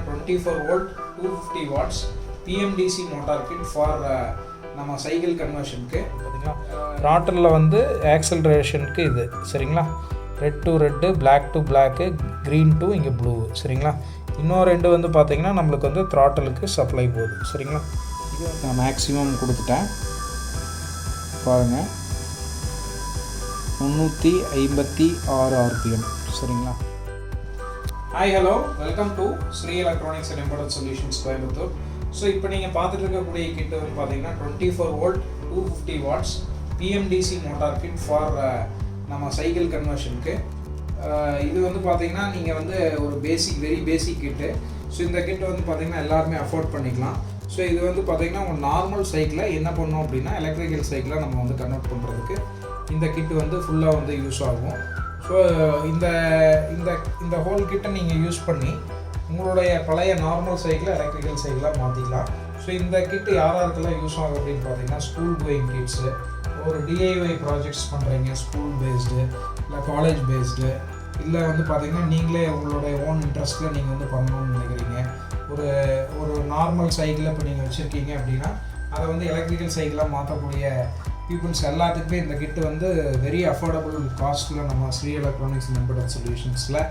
24 volt 250 watts PMDC motor kit for நம்ம cycle கன்வர்ஷனுக்கு பார்த்தீங்களா. த்ராட்டிலில் வந்து ஆக்சலரேஷனுக்கு இது சரிங்களா. Red to red, black to black, green to இங்கே ப்ளூ சரிங்களா. இன்னொரு ரெண்டு வந்து பார்த்திங்கன்னா நம்மளுக்கு வந்து த்ராட்டலுக்கு சப்ளை போகுது சரிங்களா. இது நான் மேக்ஸிமம் கொடுத்துட்டேன் பாருங்கள், 356 RPM சரிங்களா. Hi hello, welcome to Sri electronics and embedded solutions Coimbatore. So இப்போ நீங்கள் பார்த்துட்டு இருக்கக்கூடிய கிட் வந்து பார்த்தீங்கன்னா 24 volt 250 watts PMDC motor kit for நம்ம சைக்கிள் கன்வர்ஷனுக்கு. இது வந்து பார்த்தீங்கன்னா நீங்கள் வந்து ஒரு வெரி பேசிக் கிட்டு. ஸோ இந்த கிட் வந்து பார்த்தீங்கன்னா எல்லாருமே அஃபோர்ட் பண்ணிக்கலாம். ஸோ இது வந்து பார்த்தீங்கன்னா ஒரு நார்மல் சைக்கிளை என்ன பண்ணோம் அப்படின்னா எலக்ட்ரிக்கல் சைக்கிளை நம்ம வந்து கன்வெர்ட் பண்ணுறதுக்கு இந்த கிட் வந்து ஃபுல்லாக வந்து யூஸ் ஆகும். ஸோ இந்த ஹோல் கிட்டை நீங்கள் யூஸ் பண்ணி உங்களுடைய பழைய நார்மல் சைக்கிளை எலக்ட்ரிக்கல் சைக்கிளாக மாற்றிக்கலாம். ஸோ இந்த கிட்டு யாராருக்கெல்லாம் யூஸ் ஆகும் அப்படின்னு பார்த்தீங்கன்னா ஸ்கூல் கோயிங் கிட்ஸு, ஒரு DIY ப்ராஜெக்ட்ஸ் பண்ணுறீங்க ஸ்கூல் பேஸ்டு இல்லை காலேஜ் பேஸ்டு, இல்லை வந்து பார்த்திங்கன்னா நீங்களே உங்களுடைய ஓன் இன்ட்ரெஸ்ட்டில் நீங்கள் வந்து பண்ணணும்னு நினைக்கிறீங்க. ஒரு நார்மல் சைக்கிளை இப்போ நீங்கள் வச்சுருக்கீங்க அப்படின்னா அதை வந்து எலக்ட்ரிக்கல் சைக்கிளாக மாற்றக்கூடிய பீப்புள்ஸ் எல்லாத்துக்குமே இந்த கிட்டு வந்து வெரி அஃபோர்டபுள் காஸ்ட்டில் நம்ம ஸ்ரீ எலக்ட்ரானிக்ஸ் அண்ட் எம்பெடட் சொல்யூஷன்ஸில்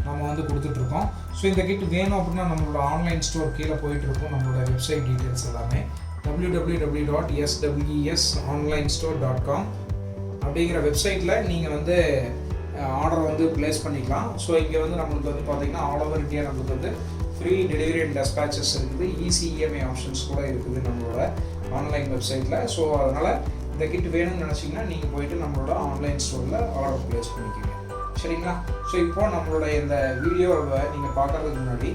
நம்ம வந்து கொடுத்துட்ருக்கோம். ஸோ இந்த கிட் வேணும் அப்படின்னா நம்மளோட ஆன்லைன் ஸ்டோர் கீழே போயிட்டுருக்கோம். நம்மளோட வெப்சைட் டீட்டெயில்ஸ் எல்லாமே www.swesonlinestore.com அப்படிங்கிற வெப்சைட்டில் நீங்கள் வந்து ஆர்டர் வந்து ப்ளேஸ் பண்ணிக்கலாம். ஸோ இங்கே வந்து நம்மளுக்கு வந்து பார்த்திங்கன்னா ஆல் ஓவர் இந்தியா நம்மளுக்கு வந்து ஃப்ரீ டெலிவரி அண்ட் டெஸ்பேச்சஸ் இருக்குது, ஈஸி EMI ஆப்ஷன்ஸ் கூட இருக்குது நம்மளோட ஆன்லைன் வெப்சைட்டில். ஸோ அதனால் இந்த கிட் வேணும்னு நினச்சிங்கன்னா நீங்கள் போய்ட்டு நம்மளோட ஆன்லைன் ஸ்டோரில் ஆர்டர் ப்ளேஸ் பண்ணிக்கோங்க சரிங்களா. ஸோ இப்போது நம்மளோட இந்த வீடியோவை நீங்கள் பார்க்குறதுக்கு முன்னாடி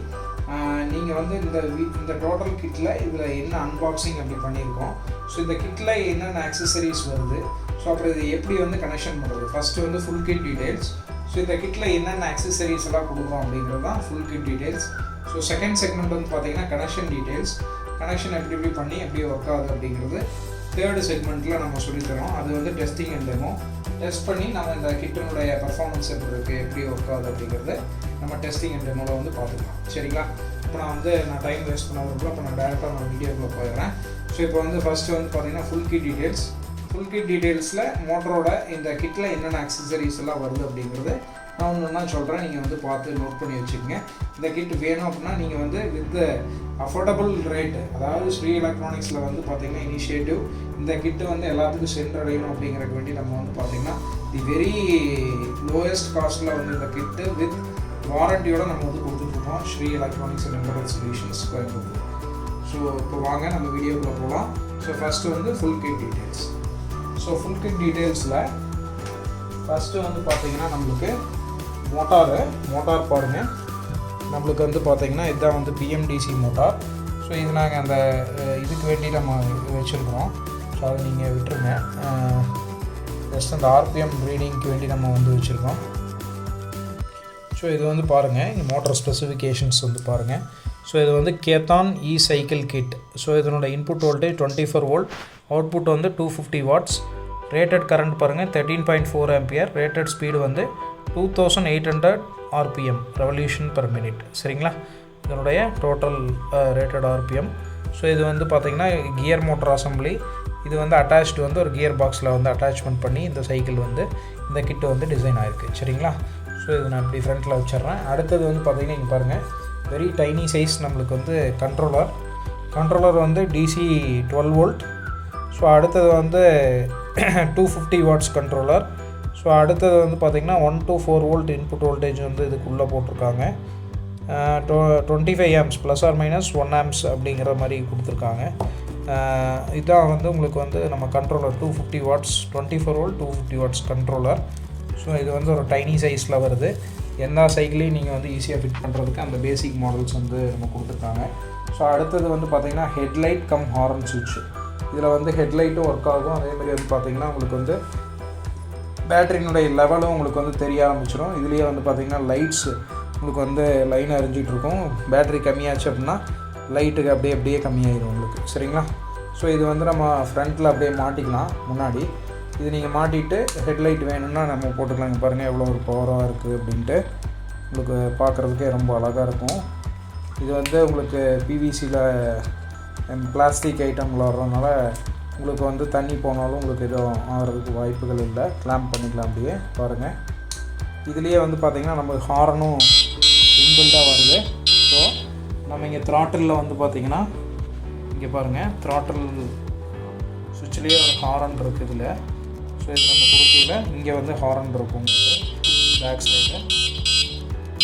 நீங்கள் வந்து இந்த டோட்டல் கிட்டில் இதில் என்ன அன்பாக்சிங் அப்படி பண்ணியிருக்கோம், ஸோ இந்த கிட்டில் என்னென்ன ஆக்சசரிஸ் வருது, ஸோ அப்புறம் இது எப்படி வந்து கனெக்ஷன் பண்ணுறது, ஃபஸ்ட்டு வந்து ஃபுல் கிட் டீட்டெயில்ஸ். ஸோ இந்த கிட்டில் என்னென்ன ஆக்சசரிஸ் எல்லாம் கொடுக்குறோம் அப்படிங்கிறது தான் full kit details. So second segment வந்து பார்த்தீங்கன்னா கனெக்ஷன் டீட்டெயில்ஸ், கனெக்ஷன் எப்படி பண்ணி எப்படி ஒர்க் ஆகுது அப்படிங்கிறது தேர்டு செக்மெண்ட்டில் நம்ம சொல்லித்தரோம். அது வந்து டெஸ்டிங் அண்ட் டெமோ, டெஸ்ட் பண்ணி நம்ம இந்த கிட்டினுடைய பர்ஃபார்மன்ஸ் எப்படி இருக்குது, எப்படி ஒர்க் ஆகுது அப்படிங்கிறது நம்ம டெஸ்டிங் அண்ட் டெமோவில் வந்து பார்த்துக்கலாம் சரிங்களா. இப்போ நான் டைம் வேஸ்ட் பண்ணாததுக்குள்ள இப்போ நான் டேரெக்டாக நான் வீடியோக்குள்ளே போயிடுறேன். ஸோ இப்போ வந்து ஃபஸ்ட்டு வந்து பார்த்தீங்கன்னா ஃபுல் கிட் டீட்டெயில்ஸில் மோட்டரோட இந்த கிட்டில் என்னென்ன ஆக்சசரிஸ் எல்லாம் வருது அப்படிங்கிறது நான் ஒன்று சொல்கிறேன், நீங்கள் வந்து பார்த்து நோட் பண்ணி வச்சுக்கோங்க. இந்த கிட் வேணும் அப்படின்னா நீங்கள் வந்து வித் அஃபோர்டபுள் ரேட்டு, அதாவது ஸ்ரீ எலக்ட்ரானிக்ஸில் வந்து பார்த்திங்கன்னா இனிஷியேட்டிவ் இந்த கிட்டு வந்து எல்லாத்துக்கும் சென்றடையணும் அப்படிங்கிறக்கு வேண்டி நம்ம வந்து பார்த்திங்கன்னா தி வெரி லோயஸ்ட் காஸ்ட்டில் வந்து இந்த கிட்டு வித் வாரண்டியோடு நம்ம வந்து கொடுத்துட்ருக்கோம் Sri electronics and embedded solutions Coimbatore. So இப்போ வாங்க நம்ம வீடியோக்குள்ளே போகலாம். ஸோ ஃபஸ்ட்டு வந்து full kit details. So full kit டீட்டெயில்ஸில் ஃபஸ்ட்டு வந்து பார்த்திங்கன்னா நம்மளுக்கு மோட்டார் பாருங்கள், நம்மளுக்கு வந்து பார்த்திங்கன்னா இதுதான் வந்து PMDC மோட்டார். ஸோ இது நாங்கள் அந்த இதுக்கு வேண்டி நம்ம வச்சுருக்கிறோம். ஸோ அதை நீங்கள் விட்டுருங்க, ஜஸ்ட் அந்த RPM ரீடிங்க்கு வேண்டி நம்ம வந்து வச்சுருக்கோம். ஸோ இது வந்து பாருங்கள், இங்கே மோட்டார் ஸ்பெசிஃபிகேஷன்ஸ் வந்து பாருங்கள். ஸோ இது வந்து கேத்தான் சைக்கிள் கிட். ஸோ இதனோட இன்புட் வோல்டேஜ் 24 வோல்ட், அவுட்புட் வந்து 250 வாட்ஸ், ரேட்டட் கரண்ட் பாருங்கள் 13.4 ஆம்பியர், ரேட்டட் ஸ்பீடு வந்து 2800 RPM ரெவல்யூஷன் பர் மினிட் சரிங்களா. இதனுடைய டோட்டல் ரேட்டட் RPM. ஸோ இது வந்து பார்த்திங்கன்னா கியர் மோட்டர் அசம்பிளி, இது வந்து அட்டாச்டு வந்து ஒரு கியர் பாக்ஸில் வந்து அட்டாச்மெண்ட் பண்ணி இந்த சைக்கிள் வந்து இந்த கிட்டு வந்து டிசைன் ஆகிருக்கு சரிங்களா. ஸோ இது நான் இப்படி ஃப்ரண்ட்டில் வச்சிட்றேன். அடுத்தது வந்து பார்த்திங்கன்னா இங்கே பாருங்கள், வெரி டைனி சைஸ் நம்மளுக்கு வந்து கண்ட்ரோலர் வந்து DC 12 வோல்ட். ஸோ அடுத்தது வந்து 250 வாட்ஸ் கண்ட்ரோலர். ஸோ அடுத்தது வந்து பார்த்திங்கன்னா 1 to 4 வோல்ட் இன்புட் வோல்டேஜ் வந்து இதுக்குள்ளே போட்டிருக்காங்க. 25 amps plus or minus 1 amps அப்படிங்கிற மாதிரி கொடுத்துருக்காங்க. இதுதான் வந்து உங்களுக்கு வந்து நம்ம controller 250 watts 24 volt 250 watts controller. So இது வந்து ஒரு டைனி சைஸில் வருது. எல்லா சைக்கிளையும் நீங்கள் வந்து ஈஸியாக ஃபிட் பண்ணுறதுக்கு அந்த பேசிக் மாடல்ஸ் வந்து நம்ம கொடுத்துருக்காங்க. ஸோ அடுத்தது வந்து பார்த்திங்கன்னா ஹெட்லைட் கம் ஹார்ன் சுவிட்ச். இதில் வந்து ஹெட்லைட்டும் ஒர்க் ஆகும். அதேமாதிரி வந்து பார்த்திங்கன்னா உங்களுக்கு வந்து பேட்டரியினுடைய லெவலும் உங்களுக்கு வந்து தெரிய ஆரம்பிச்சிடும். இதுலேயே வந்து பார்த்திங்கன்னா லைட்ஸ் உங்களுக்கு வந்து லைன் அறிஞ்சிட்ருக்கும். பேட்டரி கம்மியாச்சு அப்படின்னா லைட்டுக்கு அப்படியே கம்மியாயிடும் உங்களுக்கு சரிங்களா. ஸோ இது வந்து நம்ம ஃப்ரண்ட்டில் அப்படியே மாட்டிக்கலாம் முன்னாடி. இது நீங்கள் மாட்டிட்டு ஹெட்லைட் வேணும்னா நம்ம போட்டுக்கலாம். இங்கே பாருங்கள் எவ்வளோ ஒரு பவராக இருக்குது அப்படின்ட்டு உங்களுக்கு பார்க்குறதுக்கே ரொம்ப அழகாக இருக்கும். இது வந்து உங்களுக்கு பிவிசியில் பிளாஸ்டிக் ஐட்டங்கள் வர்றதுனால உங்களுக்கு வந்து தண்ணி போனாலும் உங்களுக்கு எதுவும் ஆகிறதுக்கு வாய்ப்புகள் இல்லை. கிளாம்ப் பண்ணிக்கலாம் அப்படியே பாருங்கள். இதுலேயே வந்து பார்த்திங்கன்னா நமக்கு ஹாரனும் இன்பில்டாக வருது. ஸோ நம்ம இங்கே த்ராட்டிலில் வந்து பார்த்திங்கன்னா இங்கே பாருங்கள், த்ராட்டில் சுவிட்ச்லேயே ஒரு ஹாரன் இருக்குது இதில். ஸோ இது நம்ம கொடுக்கையில் இங்கே வந்து ஹாரன் இருக்கும் உங்களுக்கு பேக் சைடு,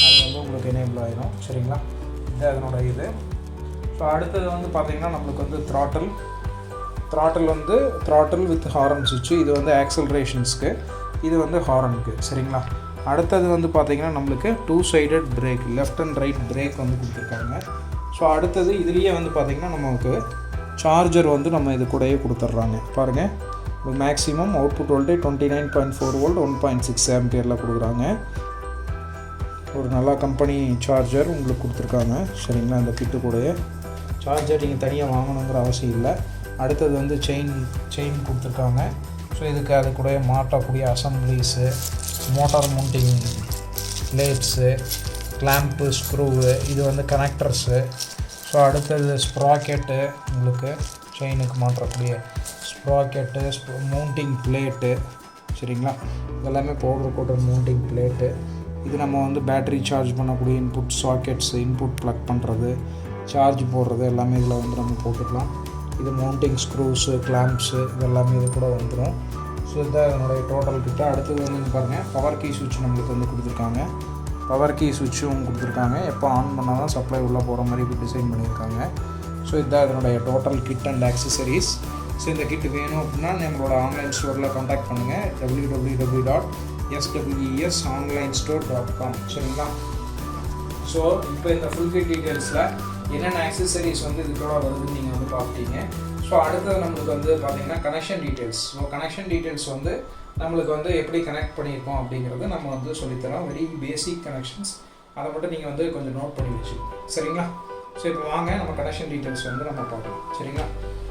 அது வந்து உங்களுக்கு எனேபிள் ஆகிடும். சரிங்களா, இது அதனோட இது. ஸோ அடுத்தது வந்து பார்த்திங்கன்னா நம்மளுக்கு வந்து த்ராட்டில் வந்து த்ராட்டில் வித் ஹாரன் சுவிட்சு. இது வந்து ஆக்சலரேஷன்ஸ்க்கு, இது வந்து ஹாரனுக்கு. சரிங்களா, அடுத்தது வந்து பார்த்திங்கன்னா நம்மளுக்கு 2 sided break, left and right break வந்து கொடுத்துருக்காங்க. ஸோ அடுத்தது இதுலேயே வந்து பார்த்திங்கன்னா நமக்கு சார்ஜர் வந்து நம்ம இது கூடயே கொடுத்துட்றாங்க. பாருங்கள், மேக்ஸிமம் அவுட்புட் வோல்டேஜ் 29.4 வோல்ட் 1.6 ஆம்பியரில் கொடுக்குறாங்க. ஒரு நல்ல கம்பெனி சார்ஜர் உங்களுக்கு கொடுத்துருக்காங்க. சரிங்களா, இந்த கிட்டு கூடயே சார்ஜர் நீங்கள் தனியாக வாங்கணுங்கிற அவசியம் இல்லை. அடுத்தது வந்து செயின் கொடுத்துருக்காங்க. ஸோ இதுக்கு அது கூட மாட்டக்கூடிய assemblies, motor mounting plates, clamp, screw, இது வந்து கனெக்டர்ஸு. ஸோ அடுத்தது ஸ்ப்ராக்கெட்டு, உங்களுக்கு செயினுக்கு மாற்றக்கூடிய ஸ்ப்ராக்கெட்டு, மவுண்டிங் பிளேட்டு. சரிங்களா, இதெல்லாமே பவுடர் மவுண்டிங் பிளேட்டு. இது நம்ம வந்து பேட்டரி சார்ஜ் பண்ணக்கூடிய இன்புட் சாக்கெட்ஸு, இன்புட் ப்ளக் பண்ணுறது, சார்ஜ் போடுறது எல்லாமே இதில் வந்து நம்ம போட்டுக்கலாம். இது மவுண்டிங் ஸ்க்ரூஸு, கிளாம்ப்ஸு, இதெல்லாமே இது கூட வந்துடும். ஸோ இதுதான் என்னுடைய டோட்டல் கிட்ட. அடுத்தது வந்து பாருங்கள், பவர் கீ சுவிட்ச் நம்மளுக்கு வந்து கொடுத்துருக்காங்க. பவர் கீ சுவிட்சும் கொடுத்துருக்காங்க. எப்போ ஆன் பண்ணால் தான் சப்ளை உள்ளே போகிற மாதிரி இப்படி டிசைன் பண்ணியிருக்காங்க. ஸோ இதுதான் இதனுடைய total kit and accessories. So இந்த கிட் வேணும் அப்படின்னா நம்மளோட ஆன்லைன் ஸ்டோரில் கான்டாக்ட் பண்ணுங்கள், www.swesonlinestore.com. சரிங்களா, ஸோ இப்போ இந்த ஃபுல் கிட் டீட்டெயில்ஸில் என்னென்ன ஆக்சசரிஸ் வந்து இதுக்கூட வருதுன்னு நீங்கள் வந்து பார்ப்பீங்க. ஸோ அடுத்தது நம்மளுக்கு வந்து பார்த்திங்கன்னா connection details. So connection details வந்து நம்மளுக்கு வந்து எப்படி கனெக்ட் பண்ணியிருக்கோம் அப்படிங்கிறது நம்ம வந்து சொல்லித்தரோம். வெரி பேசிக் கனெக்ஷன்ஸ், அதை மட்டும் நீங்கள் வந்து கொஞ்சம் நோட் பண்ணி வச்சுக்கோங்க. சரிங்களா, ஸோ இப்போ வாங்க நம்ம கனெக்ஷன் டீட்டெயில்ஸ் வந்து நம்ம பார்க்கலாம். சரிங்களா,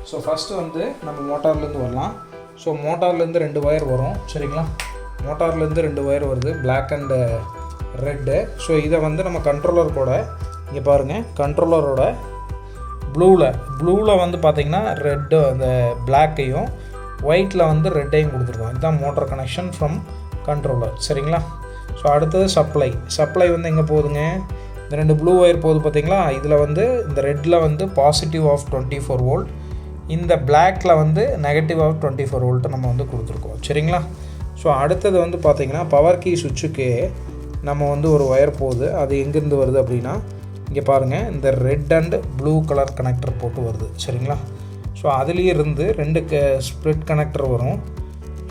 ஸோ ஃபஸ்ட்டு வந்து நம்ம மோட்டார்லேருந்து வரலாம். ஸோ மோட்டார்லேருந்து 2 ஒயர் வரும். சரிங்களா, மோட்டார்லேருந்து 2 ஒயர் வருது, பிளாக் அண்டு ரெட்டு. ஸோ இதை வந்து நம்ம கண்ட்ரோலர் கூட இங்கே பாருங்கள், கண்ட்ரோலரோட ப்ளூவில் வந்து பார்த்திங்கன்னா ரெட்டு அந்த பிளாக்கையும் ஒயிட்டில் வந்து ரெட்டையும் கொடுத்துருக்கோம். இதுதான் மோட்டர் கனெக்ஷன் ஃப்ரம் கண்ட்ரோலர். சரிங்களா, ஸோ அடுத்தது சப்ளை வந்து எங்கே போகுதுங்க, இந்த 2 ப்ளூ ஒயர் போகுது பார்த்திங்களா. இதில் வந்து இந்த ரெட்டில் வந்து பாசிட்டிவ் ஆஃப் 24 வோல்ட், இந்த பிளாக்கில் வந்து நெகட்டிவ் ஆஃப் 24 வோல்ட்டு நம்ம வந்து கொடுத்துருக்கோம். சரிங்களா, ஸோ அடுத்தது வந்து பார்த்திங்கன்னா பவர் கீ சுவிட்சுக்கு நம்ம வந்து ஒரு ஒயர் போகுது. அது எங்கேருந்து வருது அப்படின்னா இங்கே பாருங்கள், இந்த red and blue colour connector போட்டு வருது. சரிங்களா, ஸோ அதுலேயே இருந்து 2 ஸ்ப்ளிட் கனெக்டர் வரும்.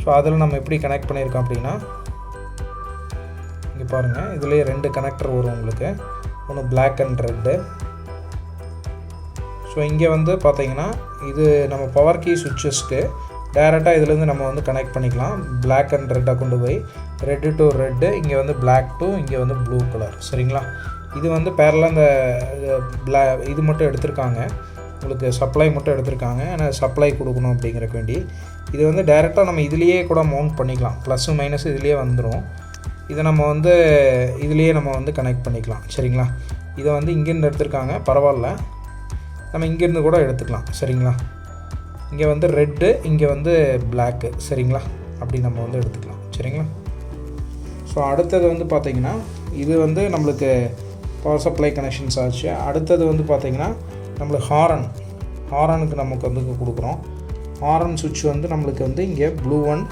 ஸோ அதில் நம்ம எப்படி கனெக்ட் பண்ணியிருக்கோம் அப்படின்னா இங்கே பாருங்கள், இதுலேயே 2 கனெக்டர் வரும் உங்களுக்கு, ஒன்று பிளாக் அண்ட் ரெட்டு. ஸோ இங்கே வந்து பார்த்திங்கன்னா இது நம்ம பவர் கீ சுவிட்சஸ்க்கு டேரெக்டாக இதுலேருந்து நம்ம வந்து கனெக்ட் பண்ணிக்கலாம். பிளாக் அண்ட் ரெட்டாக கொண்டு போய் ரெட்டு டு ரெட்டு, இங்கே வந்து பிளாக் டு இங்கே வந்து ப்ளூ கலர். சரிங்களா, இது வந்து பேரலாக இந்த இது மட்டும் எடுத்திருக்காங்க, உங்களுக்கு சப்ளை மட்டும் எடுத்திருக்காங்க. ஏன்னா சப்ளை கொடுக்கணும் அப்படிங்கிறக்கு வேண்டி இது வந்து டைரெக்டாக நம்ம இதுலேயே கூட மவுண்ட் பண்ணிக்கலாம். ப்ளஸ்ஸு மைனஸ் இதுலேயே வந்துடும். இதை நம்ம வந்து இதுலேயே நம்ம வந்து கனெக்ட் பண்ணிக்கலாம். சரிங்களா, இதை வந்து இங்கேருந்து எடுத்திருக்காங்க, பரவாயில்ல, நம்ம இங்கேருந்து கூட எடுத்துக்கலாம். சரிங்களா, இங்கே வந்து ரெட்டு, இங்கே வந்து பிளாக்கு. சரிங்களா, அப்படி நம்ம வந்து எடுத்துக்கலாம். சரிங்களா, ஸோ அடுத்தது வந்து பார்த்திங்கன்னா இது வந்து நம்மளுக்கு பவர் சப்ளை கனெக்ஷன்ஸ் ஆச்சு. அடுத்தது வந்து பார்த்திங்கன்னா நம்மளுக்கு ஹாரனுக்கு நமக்கு வந்து கொடுக்குறோம். ஹாரன் சுவிட்ச் வந்து நம்மளுக்கு வந்து இங்கே ப்ளூ ஒன்,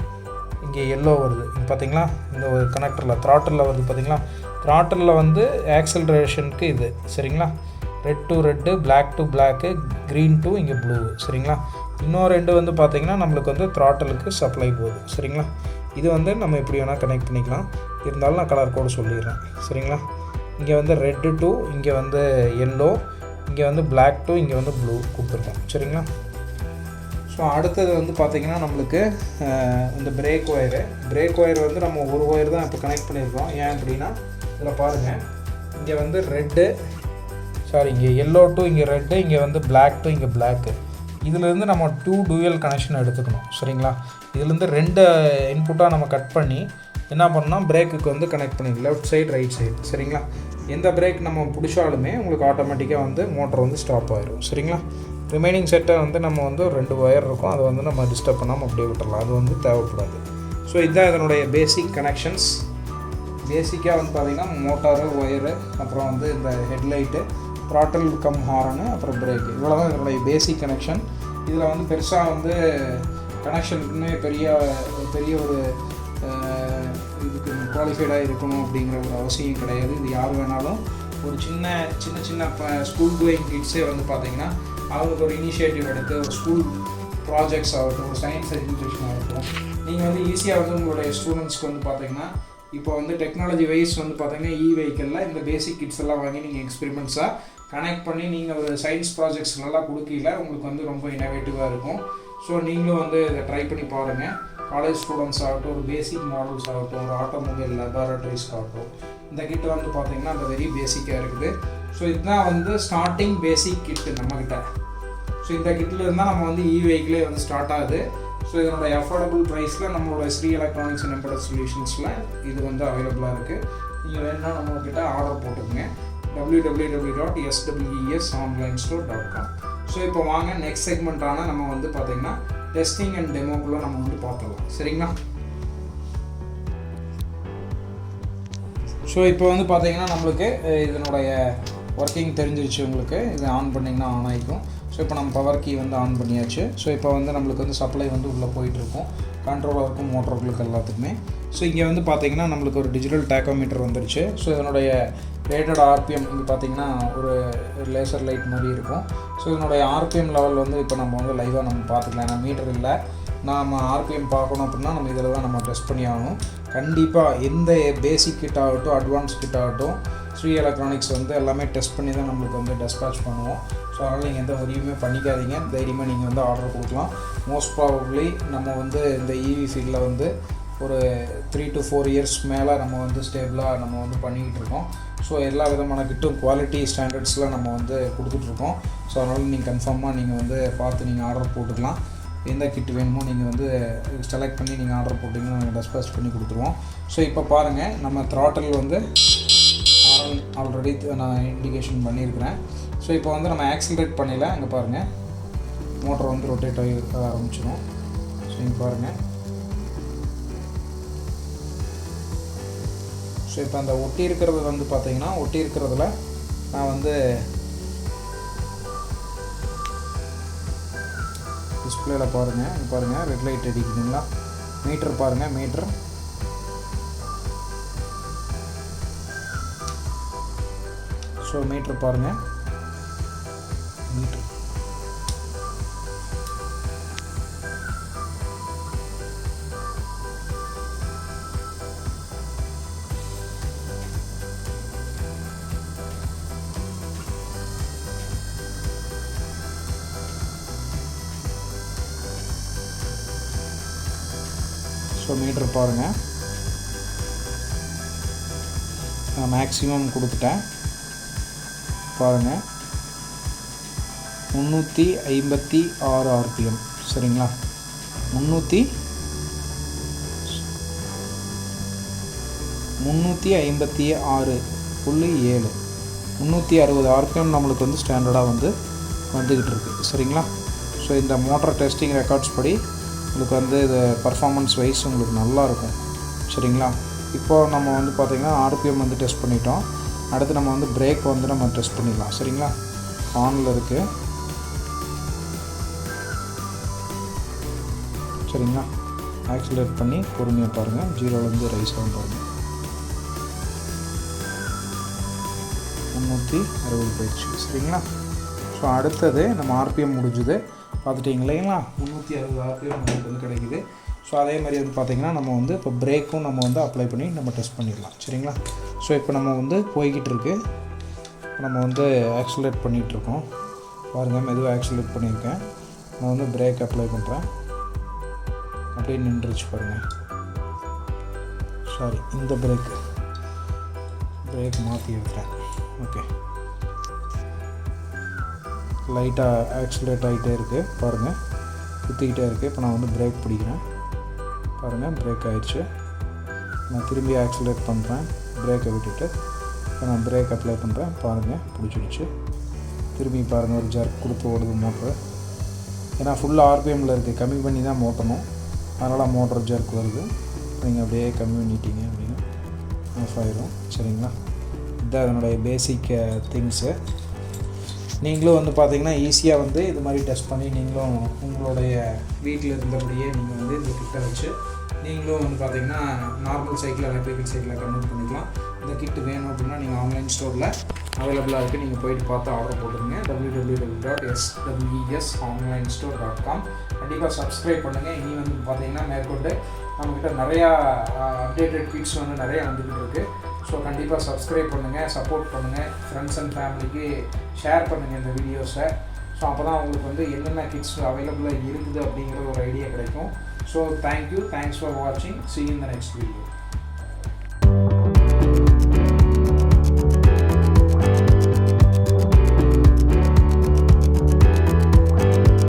இங்கே எல்லோ வருது. இங்கே பார்த்திங்களா, இந்த ஒரு கனெக்டரில் த்ராட்டிலில் வருது பார்த்திங்களா. த்ராட்டிலில் வந்து ஆக்சலரேஷனுக்கு இது. சரிங்களா, red to red, black to black, green to இங்கே ப்ளூ. சரிங்களா, இன்னொரு 2 வந்து பார்த்திங்கன்னா நம்மளுக்கு வந்து த்ராட்டலுக்கு சப்ளை போகுது. சரிங்களா, இது வந்து நம்ம எப்படி வேணால் கனெக்ட் பண்ணிக்கலாம். இருந்தாலும் நான் கலர் கோடு சொல்லிடுறேன். சரிங்களா, இங்கே வந்து ரெட்டு டு இங்கே வந்து எல்லோ, இங்கே வந்து பிளாக் டு இங்கே வந்து ப்ளூ கொடுத்துருக்கோம். சரிங்களா, ஸோ அடுத்தது வந்து பார்த்திங்கன்னா நம்மளுக்கு இந்த பிரேக் ஒயர் வந்து நம்ம ஒரு ஒயர் தான் இப்போ கனெக்ட் பண்ணியிருக்கோம். ஏன் அப்படின்னா இதில் பாருங்கள், இங்கே வந்து இங்கே எல்லோ டு இங்கே ரெட்டு, இங்கே வந்து பிளாக் டு இங்கே பிளாக்கு. இதிலேருந்து நம்ம 2 டூயல் கனெக்ஷன் எடுத்துக்கணும். சரிங்களா, இதுலேருந்து 2 இன்புட்டாக நம்ம கட் பண்ணி என்ன பண்ணோம்னா பிரேக்குக்கு வந்து கனெக்ட் பண்ணிக்கலாம், லெஃப்ட் சைடு ரைட் சைடு. சரிங்களா, எந்த பிரேக் நம்ம பிடிச்சாலுமே உங்களுக்கு ஆட்டோமேட்டிக்காக வந்து மோட்டர் வந்து ஸ்டாப் ஆயிடும். சரிங்களா? ரிமைனிங் செட்டை வந்து நம்ம வந்து ஒரு 2 ஒயர் இருக்கும், அதை வந்து நம்ம டிஸ்டர்ப் பண்ணாமல் அப்படியே விட்டுடலாம், அது வந்து தேவைப்படாது. ஸோ இதுதான் இதனுடைய பேசிக் கனெக்ஷன்ஸ். பேசிக்காக வந்து பார்த்திங்கன்னா மோட்டாரு, ஒயரு, அப்புறம் வந்து இந்த ஹெட்லைட்டு, த்ராட்டில் கம் ஹார்னு, அப்புறம் பிரேக்கு, இவ்வளோ தான் இதனுடைய பேசிக் கனெக்ஷன். இதில் வந்து பெருசாக வந்து கனெக்ஷனுக்குன்னு பெரிய ஒரு இதுக்கு குவாலிஃபைடாக இருக்கணும் அப்படிங்கிற ஒரு அவசியம் கிடையாது. இது யார் வேணாலும், ஒரு சின்ன ஸ்கூல் கோயிங் கிட்ஸே வந்து பார்த்திங்கன்னா அவங்களுக்கு ஒரு இனிஷியேட்டிவ் எடுத்து ஒரு ஸ்கூல் ப்ராஜெக்ட்ஸ் ஆகட்டும், ஒரு சயின்ஸ் எஜுகேஷன் ஆகட்டும், நீங்கள் வந்து ஈஸியாக வந்து உங்களுடைய ஸ்டூடெண்ட்ஸ்க்கு வந்து பார்த்திங்கன்னா இப்போ வந்து டெக்னாலஜி வைஸ் வந்து பார்த்திங்கன்னா வெஹிக்கிளில் இந்த பேசிக் கிட்ஸ் எல்லாம் வாங்கி நீங்கள் எக்ஸ்பெரிமெண்ட்ஸாக கனெக்ட் பண்ணி நீங்கள் ஒரு சயின்ஸ் ப்ராஜெக்ட்ஸ்லாம் கொடுக்கல உங்களுக்கு வந்து ரொம்ப இனோவேட்டிவாக இருக்கும். ஸோ நீங்களும் வந்து இதை ட்ரை பண்ணி பாருங்கள். காலேஜ் ஸ்டூடெண்ட்ஸ் ஆகட்டும், ஒரு பேசிக் மாடல்ஸ் ஆகட்டும், ஒரு ஆட்டோமொபைல் லெபார்டரிஸ் ஆகட்டும், இந்த கிட்ட வந்து பார்த்திங்கன்னா அந்த வெரி பேசிக்காக இருக்குது. ஸோ இதுதான் வந்து ஸ்டார்டிங் பேசிக் கிட்டு நம்மக்கிட்ட. ஸோ இந்த கிட்டில் இருந்தால் நம்ம வந்து வெஹிக்கிளே வந்து ஸ்டார்ட் ஆகுது. ஸோ இதனோட அஃபோர்டபுள் ப்ரைஸில் நம்மளோட ஸ்ரீ எலக்ட்ரானிக்ஸ் அண்ட் எம்பெடட் சொல்யூஷன்ஸில் இது வந்து அவைலபிளாக இருக்குது. நீங்கள் வேணும்னா நம்மக்கிட்ட ஆர்டர் போட்டுக்கோங்க. www.swesonlinestore.com. ஸோ இப்போ வாங்க நெக்ஸ்ட் செக்மெண்ட்டான நம்ம வந்து பார்த்திங்கன்னா டெஸ்டிங் அண்ட் டெமோக்குள்ளே நம்ம வந்து பார்த்துடலாம். சரிங்களா? ஸோ இப்போ வந்து பார்த்திங்கன்னா நம்மளுக்கு இதனுடைய ஒர்க்கிங் தெரிஞ்சிருச்சு. உங்களுக்கு இது ஆன் பண்ணிங்கன்னா ஆன் ஆகிக்கும். ஸோ இப்போ நம்ம பவர் கீ வந்து ஆன் பண்ணியாச்சு. ஸோ இப்போ வந்து நம்மளுக்கு வந்து சப்ளை வந்து உள்ளே போயிட்டுருக்கும், கண்ட்ரோலருக்கும் மோட்டர்களுக்கு எல்லாத்துக்குமே. ஸோ இங்கே வந்து பார்த்திங்கன்னா நம்மளுக்கு ஒரு டிஜிட்டல் டேக்கோமீட்டர் வந்துருச்சு. ஸோ இதனுடைய ரேட்டட் ஆர்பிஎம் இங்கே பார்த்திங்கன்னா ஒரு லேசர் லைட் மாதிரி இருக்கும். ஸோ இதனுடைய ஆர்பிஎம் லெவல் வந்து இப்போ நம்ம வந்து லைவாக நம்ம பார்த்துக்கலாம். ஏன்னா மீட்டர் இல்லை, நம்ம ஆர்பிஎம் பார்க்கணும் அப்படின்னா நம்ம இதில் தான் நம்ம டெஸ்ட் பண்ணி ஆகணும். கண்டிப்பாக எந்த பேசிக் கிட் ஆகட்டும், அட்வான்ஸ் கிட் ஆகட்டும், ஸ்ரீ எலக்ட்ரானிக்ஸ் வந்து எல்லாமே டெஸ்ட் பண்ணி தான் நம்மளுக்கு வந்து டெஸ்பேச் பண்ணுவோம். ஸோ அதனால் நீங்கள் எந்த உதவியுமே பண்ணிக்காதீங்க. தைரியமாக நீங்கள் வந்து ஆர்டர் கொடுக்கலாம். மோஸ்ட் ப்ராபப்ளி நம்ம வந்து இந்த ஃபீல்டில் வந்து ஒரு 3 to 4 இயர்ஸ் மேலே நம்ம வந்து ஸ்டேபிளாக நம்ம வந்து பண்ணிக்கிட்டு இருக்கோம். ஸோ எல்லா விதமான கிட்டும் குவாலிட்டி ஸ்டாண்டர்ட்ஸில் நம்ம வந்து கொடுத்துட்ருக்கோம். ஸோ அதனால் நீங்கள் கன்ஃபார்மாக நீங்கள் வந்து பார்த்து நீங்கள் ஆர்டர் போட்டுக்கலாம். எந்த கிட் வேணுமோ நீங்கள் வந்து செலக்ட் பண்ணி நீங்கள் ஆர்டர் போட்டிங்கன்னா நாங்கள் டெஸ்பேச் பண்ணி கொடுத்துருவோம். ஸோ இப்போ பாருங்கள், நம்ம த்ராட்டில் வந்து ஆல்ரெடி நான் இண்டிகேஷன் பண்ணியிருக்கிறேன். ஸோ இப்போ வந்து நம்ம ஆக்சிலரேட் பண்ணல, அங்கே பாருங்கள் மோட்டர் வந்து ரொட்டேட் ஆகி ஆரம்பிச்சிடும். ஸோ இங்கே பாருங்கள். ஸோ இப்போ அந்த ஒட்டி இருக்கிறது வந்து பார்த்தீங்கன்னா ஒட்டி இருக்கிறதுல நான் வந்து டிஸ்பிளேயில் பாருங்கள், இங்கே பாருங்கள் ரெட் லைட் அடிக்குதுங்களா. மீட்டர் பாருங்கள், மீட்டர். ஸோ மீட்டர் பாருங்கள், மீட்டர். ஸோ மீட்டர் பாருங்கள், நான் மேக்ஸிமம் கொடுத்துட்டேன். பாருங்கள் 356 ஆர்பிஎம். சரிங்களா? 356 360 ஆர்பிஎம் நம்மளுக்கு வந்து ஸ்டாண்டர்டாக வந்து வந்துக்கிட்டு இருக்குது. சரிங்களா? ஸோ இந்த மோட்டர் டெஸ்டிங் ரெக்கார்ட்ஸ் படி உங்களுக்கு வந்து இது பர்ஃபார்மன்ஸ் வைஸ் உங்களுக்கு நல்லாயிருக்கும். சரிங்களா? இப்போது நம்ம வந்து பார்த்திங்கன்னா ஆர்பிஎம் வந்து டெஸ்ட் பண்ணிட்டோம். அடுத்து நம்ம வந்து பிரேக் வந்து நம்ம டெஸ்ட் பண்ணிடலாம். சரிங்களா? ஆனில் இருக்குது. சரிங்களா? ஆக்சிலேட் பண்ணி பொறுமையாக பாருங்கள், 0லேருந்து ரைஸ் ஆகும் பாருங்கள். 360 போயிடுச்சு. சரிங்களா? ஸோ அடுத்தது நம்ம ஆர்பிஎம் முடிஞ்சுது பார்த்துட்டிங்க இல்லைங்களா. 360 ஆர்பிஎம் நமக்கு வந்து கிடைக்குது. ஸோ அதே மாதிரி வந்து பார்த்திங்கன்னா நம்ம வந்து இப்போ பிரேக்கும் நம்ம வந்து அப்ளை பண்ணி நம்ம டெஸ்ட் பண்ணிடலாம். சரிங்களா? ஸோ இப்போ நம்ம வந்து போய்கிட்டு இருக்கு, நம்ம வந்து ஆக்சிலேட் பண்ணிகிட்ருக்கோம். பாருங்கள், மெதுவாக ஆக்சிலேட் பண்ணியிருக்கேன். நான் வந்து பிரேக் அப்ளை பண்ணுறேன். அப்படியே நின்றுச்சு பாருங்கள். சாரி, இந்த பிரேக் மாற்றி வைக்கிறேன். ஓகே, லைட்டாக ஆக்சிலேட் ஆகிட்டே இருக்குது பாருங்கள், குத்திக்கிட்டே இருக்குது. இப்போ நான் வந்து பிரேக் பிடிக்கிறேன். பாருங்கள், பிரேக் ஆகிடுச்சு. நான் திரும்பி ஆக்சிலேட் பண்ணுறேன், பிரேக்கை விட்டுட்டு இப்போ நான் பிரேக் அப்ளை பண்ணுறேன், பாருங்கள் பிடிச்சிடுச்சு. திரும்பி பாருங்கள், ஒரு ஜர்க் கொடுத்து ஓடுது மோட்ரு. ஏன்னா ஃபுல்லாக ஆர்பிஎம்மில் இருக்குது, கம்மி பண்ணி தான் ஓட்டணும், அதனால் மோட்டர் ஜர்க் வருது. நீங்கள் அப்படியே கம்மி பண்ணிட்டீங்க அப்படின்னு ஆஃப் ஆயிடும். சரிங்களா, இதுதான் அதனுடைய பேசிக் திங்ஸு. நீங்களும் வந்து பார்த்தீங்கன்னா ஈஸியாக வந்து இது மாதிரி டெஸ்ட் பண்ணி நீங்களும் உங்களுடைய வீட்டில் இருந்தபடியே நீங்கள் வந்து இந்த கிட்டை வச்சு நீங்களும் வந்து பார்த்தீங்கன்னா நார்மல் சைக்கிள் எலக்ட்ரிக்கல் சைக்கிளை கன்வெர்ட் பண்ணிக்கலாம். இந்த கிட்டு வேணும் அப்படின்னா நீங்கள் ஆன்லைன் ஸ்டோரில் அவைலபிளாக இருக்குது, நீங்கள் போயிட்டு பார்த்து ஆர்டர் போட்டுருங்க. www.swesonlinestore.com. கண்டிப்பாக சப்ஸ்கிரைப் பண்ணுங்கள். இனி வந்து பார்த்தீங்கன்னா மேற்கொண்டு நம்மக்கிட்ட நிறையா அப்டேட்டட் கிட்ஸ் வந்து நிறையா வந்துக்கிட்டு இருக்குது. ஸோ கண்டிப்பாக சப்ஸ்கிரைப் பண்ணுங்கள், சப்போர்ட் பண்ணுங்கள், ஃப்ரெண்ட்ஸ் அண்ட் ஃபேமிலிக்கு ஷேர் பண்ணுங்கள் இந்த வீடியோஸை. ஸோ அப்போ தான் உங்களுக்கு வந்து என்னென்ன கிட்ஸ் அவைலபிளாக இருக்குது அப்படிங்கிற ஒரு ஐடியா கிடைக்கும். ஸோ தேங்க்யூ, தேங்க்ஸ் ஃபார் வாட்சிங். See you in the next video.